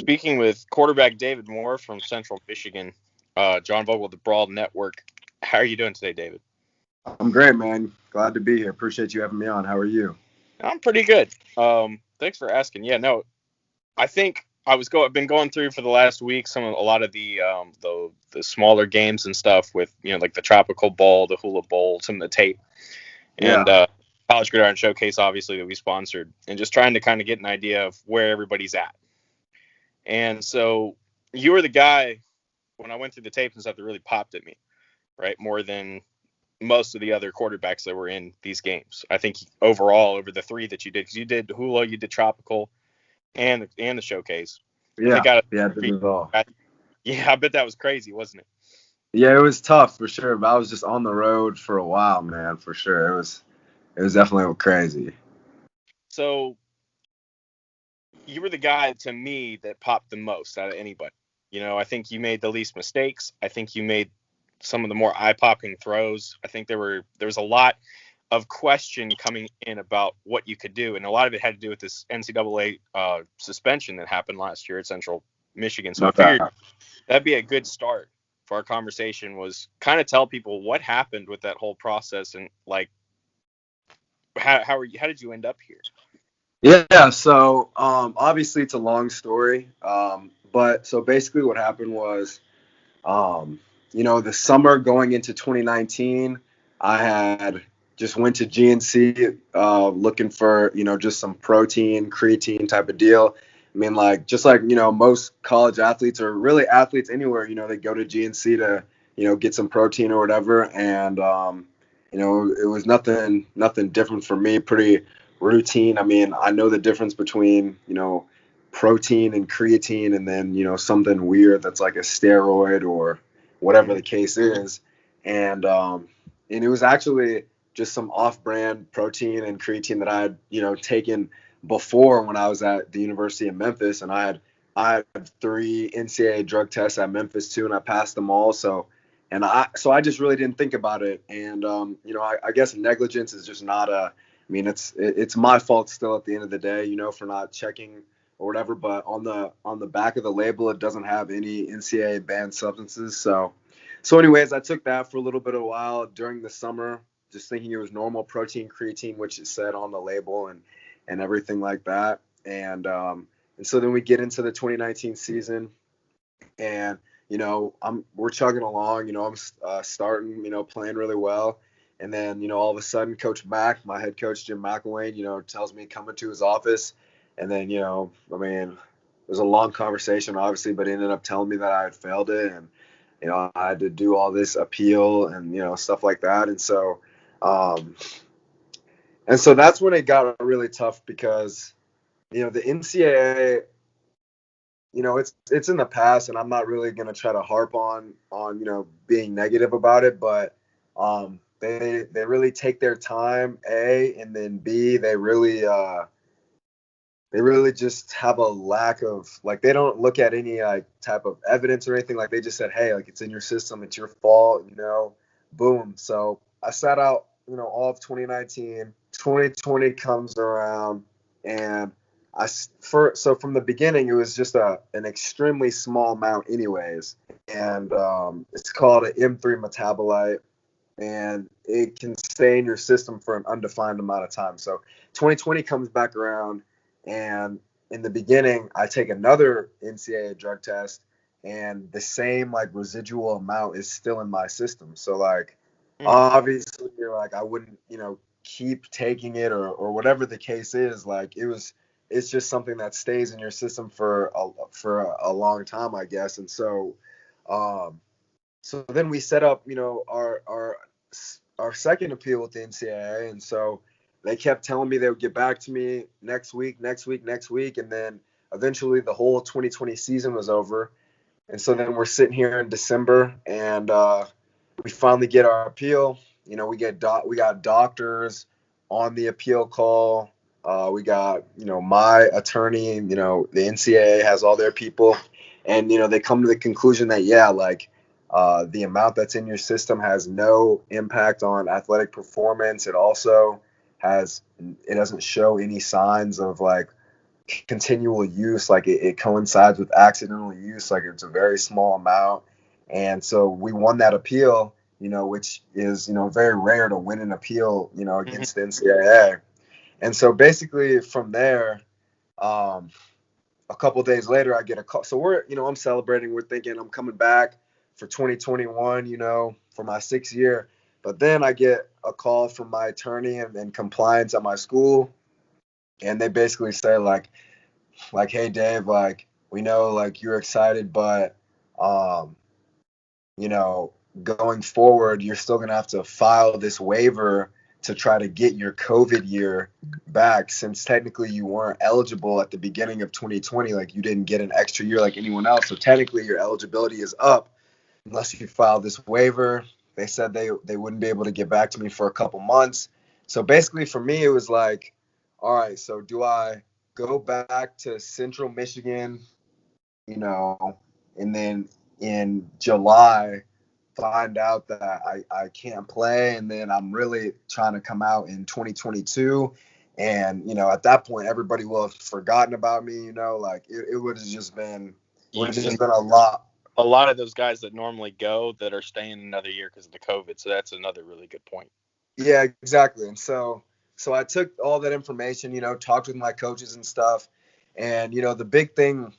Speaking with quarterback David Moore from Central Michigan, John Vogel, the Brawl Network. How are you doing today, David? I'm great, man. Glad to be here. Appreciate you having me on. How are you? I'm pretty good. Thanks for asking. Yeah, no, I think I've been going through for the last week a lot of the smaller games and stuff with like the Tropical Bowl, the Hula Bowl, some of the tape, and Yeah. College Gridiron Showcase, obviously that we sponsored, and just trying to kind of get an idea of where everybody's at. And so you were the guy when I went through the tapes and stuff that really popped at me, right? More than most of the other quarterbacks that were in these games. I think overall over the three that you did, because you did Hula, you did Tropical, and the Showcase. I think Yeah. out of Yeah, the did three, it all. yeah, I bet that was crazy, wasn't it? Yeah, it was tough for sure, but I was just on the road for a while, man, for sure. It was definitely crazy. So you were the guy to me that popped the most out of anybody. I think you made the least mistakes. I think you made some of the more eye-popping throws. I think there was a lot of question coming in about what you could do, and a lot of it had to do with this NCAA suspension that happened last year at Central Michigan. So I No figured doubt. that'd be a good start for our conversation, was kind of tell people what happened with that whole process, and like how did you end up here? Yeah, so obviously it's a long story. But so basically what happened was Um, the summer going into 2019, I had just went to GNC looking for, just some protein, creatine type of deal. I mean, like, just like, most college athletes or really athletes anywhere, they go to GNC to, get some protein or whatever. And, it was nothing different for me, pretty routine. I mean, I know the difference between, protein and creatine and then something weird that's like a steroid or whatever Mm-hmm. the case is. And it was actually just some off-brand protein and creatine that I had taken before when I was at the University of Memphis. And I had 3 NCAA drug tests at Memphis too, and I passed them all. So I just really didn't think about it. And I guess negligence is just not a. I mean, it's my fault still at the end of the day, for not checking or whatever. But on the back of the label, it doesn't have any NCAA banned substances. So anyways, I took that for a little bit of a while during the summer, just thinking it was normal protein creatine, which it said on the label and everything like that. And so then we get into the 2019 season, and we're chugging along. I'm starting, playing really well. And then, all of a sudden, Coach Mack, my head coach, Jim McElwain, tells me come into his office. And then, I mean, it was a long conversation, obviously, but he ended up telling me that I had failed it. And, I had to do all this appeal and, stuff like that. Um, and so that's when it got really tough because, the NCAA, it's in the past, and I'm not really gonna try to harp on being negative about it, but they really take their time, and then B, they really just have a lack of, like, they don't look at any like type of evidence or anything. Like, they just said, hey, like, it's in your system, it's your fault, boom. So I sat out all of 2019. 2020 comes around, and so from the beginning it was just an extremely small amount anyways, and it's called an M3 metabolite, and it can stay in your system for an undefined amount of time. So 2020 comes back around, and in the beginning I take another NCAA drug test, and the same like residual amount is still in my system. So like, Mm. obviously, like, I wouldn't keep taking it, or whatever the case is. Like, it's just something that stays in your system for a long time, I guess. And um so then we set up, our second appeal with the NCAA, and so they kept telling me they would get back to me next week, next week, next week, and then eventually the whole 2020 season was over, and so then we're sitting here in December, and we finally get our appeal. We got doctors on the appeal call. We got my attorney. The NCAA has all their people, and they come to the conclusion that, yeah, like, the amount that's in your system has no impact on athletic performance. It also it doesn't show any signs of, like, continual use, like it coincides with accidental use, like it's a very small amount. And so we won that appeal, which is, very rare to win an appeal, Mhm. against the NCAA. And so basically from there, um, a couple days later, I get a call. So I'm celebrating. We're thinking I'm coming back for 2021, for my 6th year. But then I get a call from my attorney and compliance at my school, and they basically say like, hey Dave, like we know like you're excited, but um, you know, going forward, you're still gonna have to file this waiver to try to get your COVID year back, since technically you weren't eligible at the beginning of 2020. Like you didn't get an extra year like anyone else. So technically your eligibility is up unless you file this waiver. They said they wouldn't be able to get back to me for a couple months. So basically for me, it was like, all right, so do I go back to Central Michigan, you know, and then in July find out that I can't play, and then I'm really trying to come out in 2022, and at that point everybody will have forgotten about me, like it would have just been And a lot. a lot of those guys that normally go that are staying another year because of the COVID. So that's another really good point. Yeah, exactly. And so I took all that information, talked with my coaches and stuff, and the big thing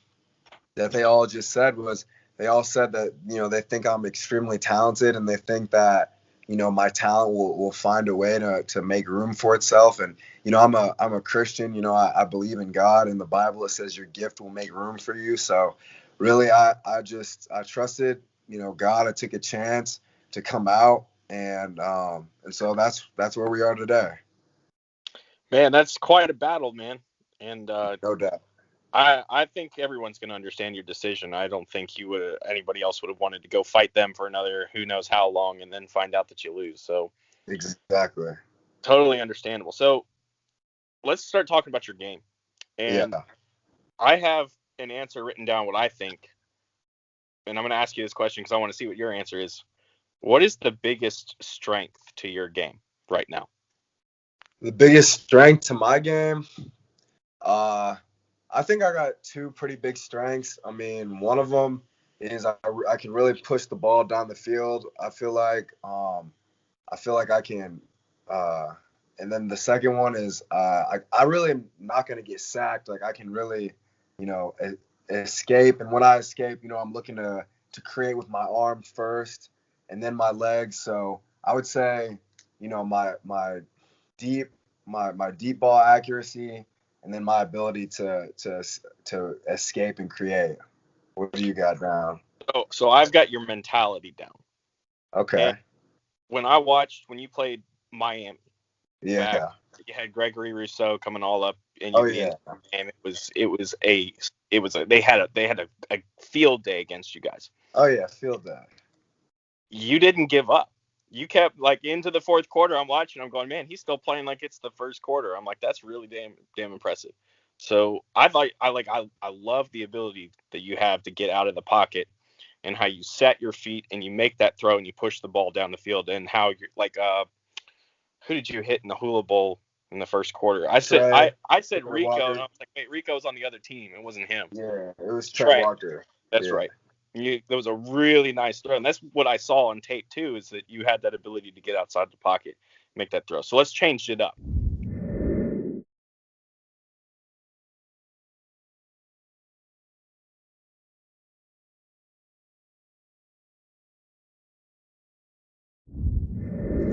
that they all just said was, they all said that they think I'm extremely talented, and they think that my talent will find a way to make room for itself. And I'm a Christian. I believe in God, and the Bible, it says your gift will make room for you. So really, I trusted God. I took a chance to come out, and so that's where we are today. Man, that's quite a battle, man. And No doubt. I think everyone's going to understand your decision. I don't think anybody else would have wanted to go fight them for another who knows how long and then find out that you lose. So Exactly. totally understandable. So let's start talking about your game. And Yeah. I have an answer written down what I think, and I'm going to ask you this question because I want to see what your answer is. What is the biggest strength to your game right now? The biggest strength to my game, uh, I think I got two pretty big strengths. I mean, one of them is I can really push the ball down the field. I feel like I can. Uh, and then the second one is I really am not going to get sacked. Like I can really, escape. And when I escape, I'm looking to create with my arm first, and then my legs. So I would say, my deep my deep ball accuracy, and then my ability to escape and create. What do you got down? So I've got your mentality down. And Okay. when you played Miami back, Yeah. you had Gregory Rousseau coming all up and Oh you being, yeah. and they had a field day against you guys. Oh yeah. Feel that. You didn't give up. You kept like into the fourth quarter. I'm watching. I'm going, man, he's still playing like it's the first quarter. I'm like, that's really damn impressive. So I love the ability that you have to get out of the pocket and how you set your feet and you make that throw and you push the ball down the field and how you're like who did you hit in the Hula Bowl in the first quarter? I said Trey. I said Trey Rico and I Walker. was like, wait, Rico's on the other team. It wasn't him. Yeah. It was It's Trey Trey. Walker. That's Yeah. right. That was a really nice throw, and that's what I saw on tape too. Is that you had that ability to get outside the pocket, make that throw. So let's change it up.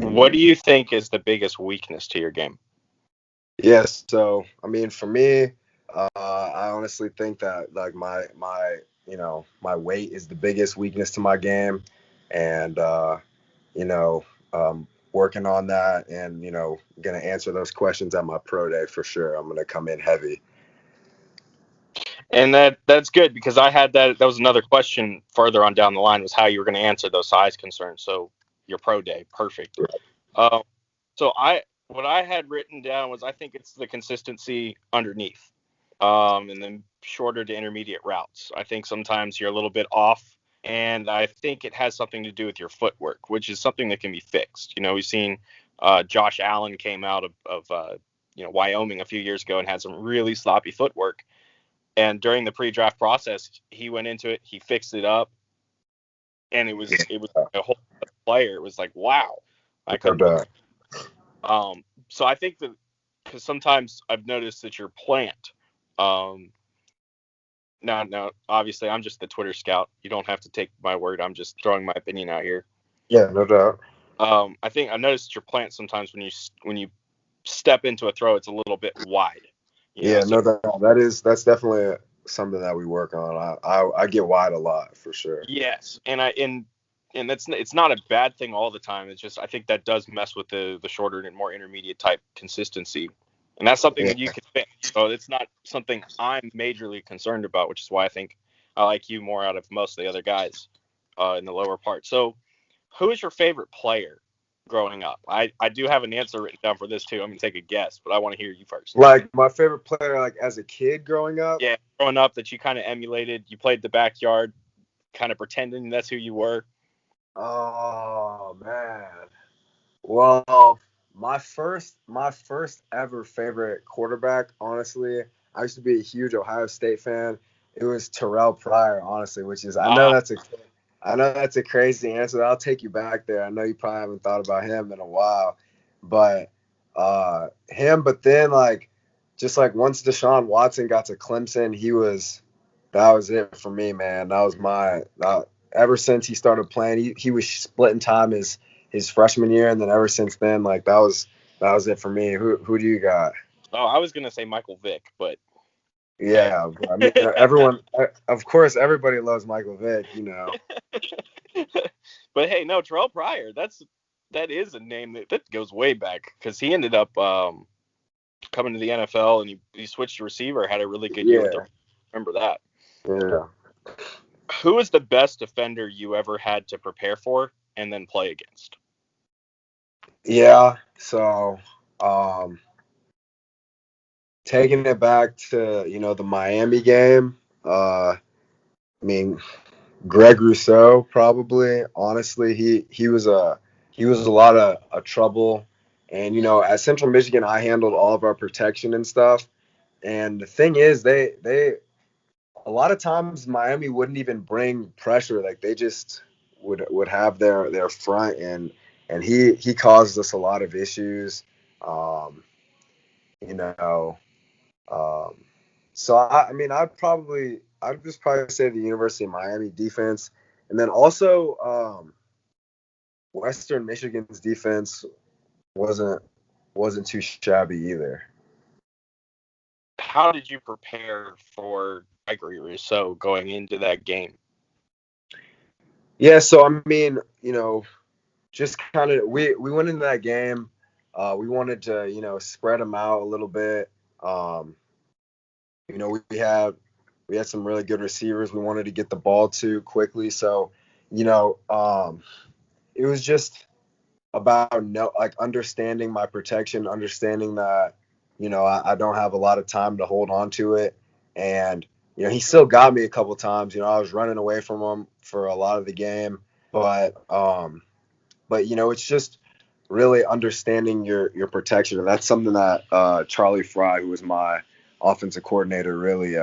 What do you think is the biggest weakness to your game? Yes. So I mean, for me, I honestly think that like my weight is the biggest weakness to my game, and you know, working on that, and gonna answer those questions at my pro day for sure. I'm gonna come in heavy. And that's good because I had that was another question further on down the line was how you were going to answer those size concerns. So your pro day, perfect. Um, so what I had written down was I think it's the consistency underneath, and then shorter to intermediate routes. I think sometimes you're a little bit off, and I think it has something to do with your footwork, which is something that can be fixed. We've seen Josh Allen came out of Wyoming a few years ago and had some really sloppy footwork. And during the pre-draft process, he went into it, he fixed it up, and it was a whole player. It was like, wow, I couldn't believe it. So I think that because sometimes I've noticed that your plant. Now, obviously, I'm just the Twitter scout. You don't have to take my word. I'm just throwing my opinion out here. Yeah, no doubt. I think I noticed your plant sometimes when you step into a throw, it's a little bit wide. No doubt. That's definitely something that we work on. I get wide a lot for sure. Yes, and it's not a bad thing all the time. It's just I think that does mess with the shorter and more intermediate type consistency, and that's something that you can fix. So it's not something I'm majorly concerned about, which is why I think I like you more out of most of the other guys in the lower part. So, who is your favorite player growing up? I do have an answer written down for this too. I'm gonna take a guess, but I want to hear you first. Like my favorite player, like as a kid growing up. Yeah, growing up that you kind of emulated. You played the backyard, kind of pretending that's who you were. Oh man. Well, my first ever favorite quarterback, honestly, I used to be a huge Ohio State fan. It was Terrell Pryor, honestly, which is I know that's a crazy answer. I'll take you back there. I know you probably haven't thought about him in a while, but him. But then just like once Deshaun Watson got to Clemson, that was it for me, man. That was ever since he started playing, he was splitting time his freshman year, and then ever since then, that was it for me. Who do you got? Oh, I was gonna say Michael Vick, but yeah, I mean, everyone, of course, everybody loves Michael Vick, But hey, no, Terrell Pryor. That is a name that goes way back because he ended up coming to the NFL and he switched to receiver. Had a really good year with them. Remember that? Yeah. Who is the best defender you ever had to prepare for and then play against? Yeah, so taking it back to the Miami game, I mean Greg Rousseau probably. Honestly, he was a lot of trouble, and at Central Michigan I handled all of our protection and stuff. And the thing is, they a lot of times Miami wouldn't even bring pressure. Like they just would have their front, and he caused us a lot of issues. Um, you know, um, so I mean I'd just probably say the University of Miami defense, and then also Western Michigan's defense wasn't too shabby either. How did you prepare for Gregory Rousseau going into that game? Yeah, so I mean, just kind of we went into that game. We wanted to spread them out a little bit. We had some really good receivers. We wanted to get the ball to quickly. So it was just about understanding my protection, understanding that I don't have a lot of time to hold on to it, and he still got me a couple times. I was running away from him for a lot of the game, but it's just really understanding your protection, and that's something that Charlie Fry, who was my offensive coordinator, really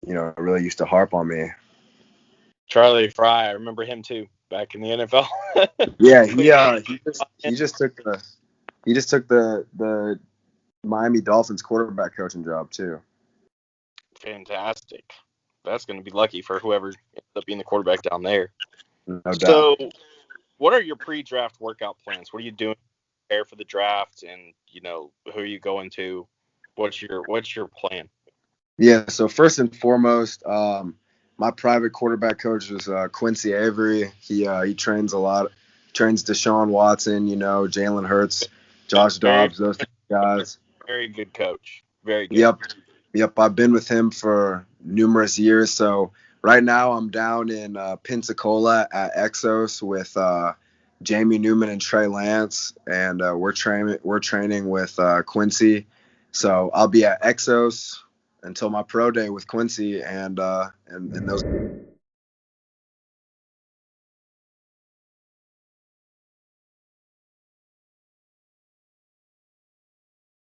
really used to harp on me. Charlie Fry, I remember him too back in the NFL. Yeah, he just took the Miami Dolphins quarterback coaching job too. Fantastic. That's going to be lucky for whoever ends up being the quarterback down there. No doubt. So, what are your pre-draft workout plans? What are you doing to prepare for the draft, and who are you going to? What's your plan? Yeah. So first and foremost, my private quarterback coach was Quincy Avery. He trains a lot. Trains Deshaun Watson, Jalen Hurts, Josh Dobbs, those guys. Very good coach. Very good. Yep. I've been with him for numerous years. So right now I'm down in Pensacola at Exos with Jamie Newman and Trey Lance, and we're training with Quincy. So I'll be at Exos until my pro day with Quincy and those